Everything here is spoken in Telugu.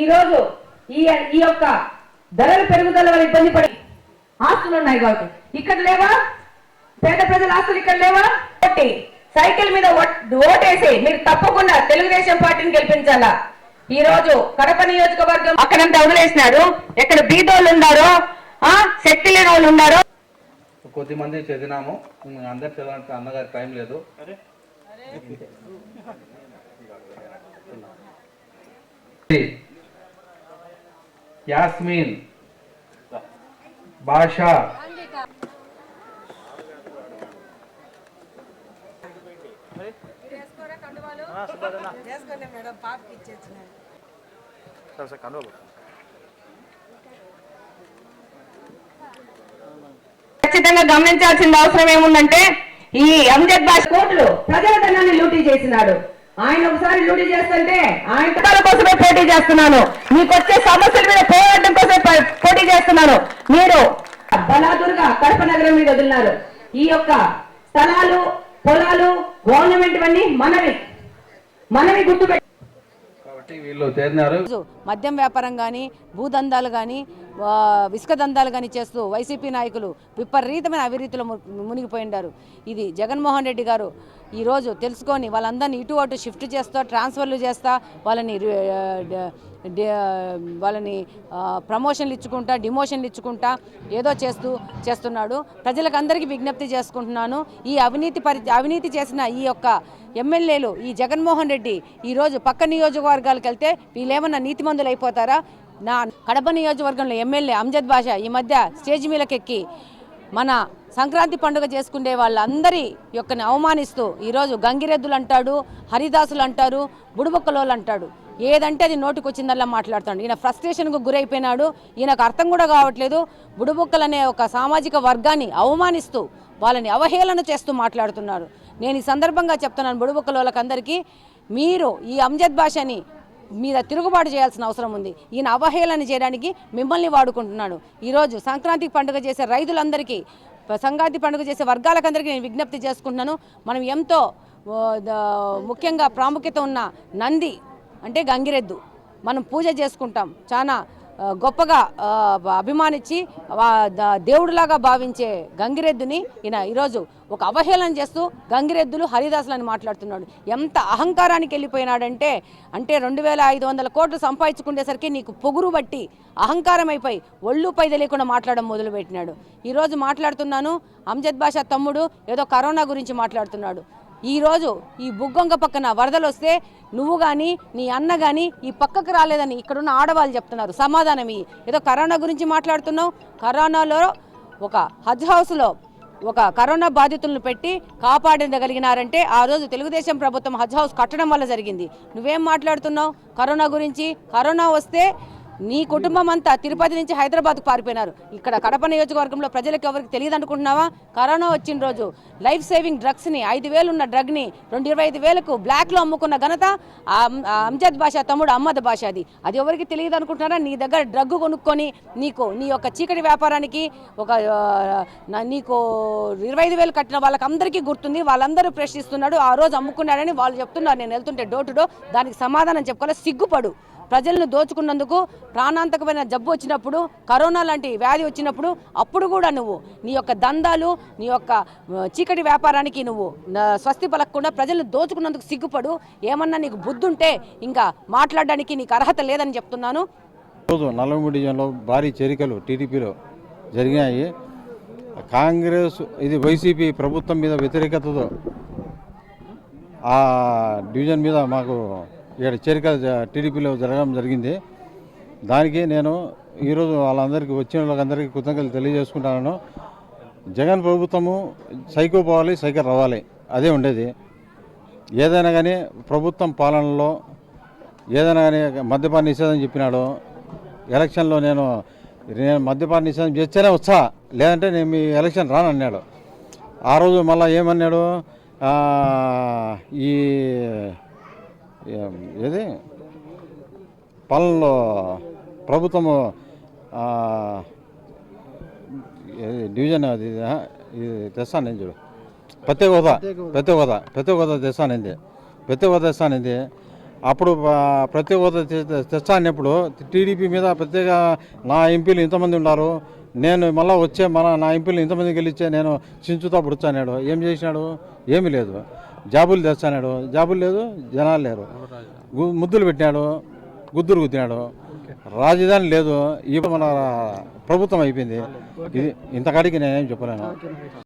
ఈరోజు ఈ ఈ యొక్క ధరల పెరుగుదల వల్ల ఇబ్బంది పడి ఆస్తులు ఉన్నాయి కాబట్టి ఇక్కడ లేవా? పేద ప్రజల ఆస్తులు ఇక్కడ లేవా? సైకిల్ మీద ఓటేసి మీరు తప్పకుండా తెలుగుదేశం పార్టీని గెలిపించాలా. ఈ రోజు కడప నియోజకవర్గం అక్కడంతా వదిలేసినారు. ఎక్కడ బీదోళ్ళు ఉన్నారో, శక్తి లేని వాళ్ళు ఉన్నారో కొద్దిమంది చదివినాము. అందరు చదవాలంటే అన్నగారి టైం లేదు. యాస్మిన్, భాషా, ఖచ్చితంగా గమనించాల్సిన అవసరం ఏముందంటే ఈ అంజద్ బాష్ కోట్లు ప్రజల ధనాన్ని లూటీ చేసినాడు. ఆయన ఒకసారి లూటీ చేస్తుంటే ఆయన కోసమే పోటీ చేస్తున్నాను, మీకు వచ్చే సమస్యల మీద పోరాటం కోసమే పోటీ చేస్తున్నాను. మీరు బలాదురుగా కడప నగరం మీద వదిలినారు. ఈ యొక్క స్థలాలు, పొలాలు గవర్నమెంట్ అన్ని మనవి గుర్తుపెట్టి మద్యం వ్యాపారం కానీ, భూదందాలు కానీ, ఇసుక దందాలు కానీ చేస్తూ వైసీపీ నాయకులు విపరీతమైన అవినీతిలో మునిగిపోయిండారు. ఇది జగన్మోహన్ రెడ్డి గారు ఈరోజు తెలుసుకొని వాళ్ళందరినీ ఇటు అటు షిఫ్ట్ చేస్తా, ట్రాన్స్ఫర్లు చేస్తా, వాళ్ళని ప్రమోషన్లు ఇచ్చుకుంటా, డిమోషన్లు ఇచ్చుకుంటా ఏదో చేస్తున్నాడు. ప్రజలకు అందరికీ విజ్ఞప్తి చేసుకుంటున్నాను. ఈ అవినీతి చేసిన ఈ యొక్క ఎమ్మెల్యేలు, ఈ జగన్మోహన్ రెడ్డి ఈరోజు పక్క నియోజకవర్గాలకు వెళ్తే వీళ్ళేమన్నా నీతిమంతులు అయిపోతారా? నా కడప నియోజకవర్గంలో ఎమ్మెల్యే అంజద్ బాషా ఈ మధ్య స్టేజ్ మీదకెక్కి మన సంక్రాంతి పండుగ చేసుకునే వాళ్ళందరి యొక్కని అవమానిస్తూ ఈరోజు గంగిరెద్దులు అంటాడు, హరిదాసులు అంటారు, బుడుబొక్కలోళ్ళు అంటాడు. ఏదంటే అది నోటికి వచ్చిందల్లా మాట్లాడుతాడు. ఈయన ఫ్రస్ట్రేషన్కు గురైపోయినాడు. ఈయనకు అర్థం కూడా కావట్లేదు. బుడుబొక్కలనే ఒక సామాజిక వర్గాన్ని అవమానిస్తూ వాళ్ళని అవహేళన చేస్తూ మాట్లాడుతున్నారు. నేను ఈ సందర్భంగా చెప్తున్నాను బుడుబొక్కలోళ్ళకందరికీ, మీరు ఈ అంజద్ బాషాని మీద తిరుగుబాటు చేయాల్సిన అవసరం ఉంది. ఈయన అవహేళన చేయడానికి మిమ్మల్ని వాడుకుంటున్నాడు. ఈరోజు సంక్రాంతి పండుగ చేసే రైతులందరికీ, సంక్రాంతి పండుగ చేసే వర్గాలకందరికీ నేను విజ్ఞప్తి చేసుకుంటున్నాను. మనం ఎంతో ముఖ్యంగా ప్రాముఖ్యత ఉన్న నంది అంటే గంగిరెద్దు మనం పూజ చేసుకుంటాం. చాలా గొప్పగా అభిమానించి దేవుడిలాగా భావించే గంగిరెద్దుని ఈయన ఈరోజు ఒక అవహేళన చేస్తూ గంగిరెద్దులు హరిదాసులని మాట్లాడుతున్నాడు. ఎంత అహంకారానికి వెళ్ళిపోయినాడంటే 2500 కోట్లు సంపాదించుకునేసరికి నీకు పొగురు బట్టి అహంకారం అయిపోయి ఒళ్ళు పై తెలియకుండా మాట్లాడడం మొదలుపెట్టినాడు. ఈరోజు మాట్లాడుతున్నాను, అంజద్ బాషా తమ్ముడు ఏదో కరోనా గురించి మాట్లాడుతున్నాడు. ఈరోజు ఈ బుగ్గొంగ పక్కన వరదలు వస్తే నువ్వు కానీ నీ అన్న కానీ ఈ పక్కకు రాలేదని ఇక్కడున్న ఆడవాళ్ళు చెప్తున్నారు. సమాధానం ఏదో కరోనా గురించి మాట్లాడుతున్నావు. కరోనాలో ఒక హజ్ హౌస్లో ఒక కరోనా బాధితులను పెట్టి కాపాడగలిగినారంటే ఆ రోజు తెలుగుదేశం ప్రభుత్వం హజ్ హౌస్ కట్టడం వల్ల జరిగింది. నువ్వేం మాట్లాడుతున్నావు కరోనా గురించి? కరోనా వస్తే నీ కుటుంబం అంతా తిరుపతి నుంచి హైదరాబాద్కు పారిపోయినారు. ఇక్కడ కడప నియోజకవర్గంలో ప్రజలకు ఎవరికి తెలియదు అనుకుంటున్నావా? కరోనా వచ్చిన రోజు లైఫ్ సేవింగ్ డ్రగ్స్ని 5,000 ఉన్న డ్రగ్ని 25,000కు బ్లాక్లో అమ్ముకున్న ఘనత అంజద్ బాషా తమ్ముడు అహ్మద్ బాషాది. అది ఎవరికి తెలియదు అనుకుంటున్నారా? నీ దగ్గర డ్రగ్ కొనుక్కొని నీ యొక్క చీకటి వ్యాపారానికి నీకు 25,000 కట్టిన వాళ్ళకందరికీ గుర్తుంది. వాళ్ళందరూ ప్రశ్నిస్తున్నాడు. ఆ రోజు అమ్ముకున్నాడని వాళ్ళు చెప్తున్నారు. నేను వెళ్తుంటే డోర్ టు డోర్ దానికి సమాధానం చెప్పుకోవాలి. సిగ్గుపడు. ప్రజలను దోచుకున్నందుకు, ప్రాణాంతకమైన జబ్బు వచ్చినప్పుడు, కరోనా లాంటి వ్యాధి వచ్చినప్పుడు అప్పుడు కూడా నువ్వు నీ యొక్క దందాలు, నీ యొక్క చీకటి వ్యాపారానికి నువ్వు స్వస్తి పలకకుండా ప్రజలను దోచుకున్నందుకు సిగ్గుపడు. ఏమన్నా నీకు బుద్ధి ఉంటే ఇంకా మాట్లాడడానికి నీకు అర్హత లేదని చెప్తున్నాను. రోజు నల్లమూడి డివిజన్లో భారీ చేరికలు టీడీపీలో జరిగాయి. కాంగ్రెస్ ఇది వైసీపీ ప్రభుత్వం మీద వ్యతిరేకతతో ఆ డివిజన్ మీద మాకు ఇక్కడ చేరిక టీడీపీలో జరగడం జరిగింది. దానికి నేను ఈరోజు వాళ్ళందరికీ వచ్చిన వాళ్ళందరికీ కృతజ్ఞతలు తెలియజేసుకుంటాను. జగన్ ప్రభుత్వము సైకో పోవాలి, సైకో రావాలి, అదే ఉండేది. ఏదైనా కానీ ప్రభుత్వం పాలనలో ఏదైనా కానీ మద్యపాన నిషేధం చెప్పినాడు. ఎలక్షన్లో నేను మద్యపాన నిషేధం చేస్తేనే వచ్చా, లేదంటే నేను మీ ఎలక్షన్ రానన్నాడు. ఆ రోజు మళ్ళీ ఏమన్నాడు, ఈ ఏది పాలనలో ప్రభుత్వము డివిజన్ అది ఇది తెస్తాను నేను చూడు, ప్రత్యేక హోదా తెస్తానంది. అప్పుడు ప్రత్యేక హోదా తెస్తా అన్నప్పుడు టీడీపీ మీద ప్రత్యేక నా ఎంపీలు ఇంతమంది ఉన్నారు, నేను మళ్ళీ వచ్చే నా ఎంపీలు ఇంతమంది గెలిచే నేను చించుతా పుడుచానాడు. ఏం చేసినాడు? ఏమీ లేదు. జాబులు తెస్తానాడు, జాబులు లేదు, జనాలు లేరు. ముద్దులు పెట్టినాడు, గుద్దురు గుద్దినాడు. రాజధాని లేదు. ఇప్పుడు మన ప్రభుత్వం అయిపోయింది. ఇది ఇంతకాడికి నేనేం చెప్పలేను.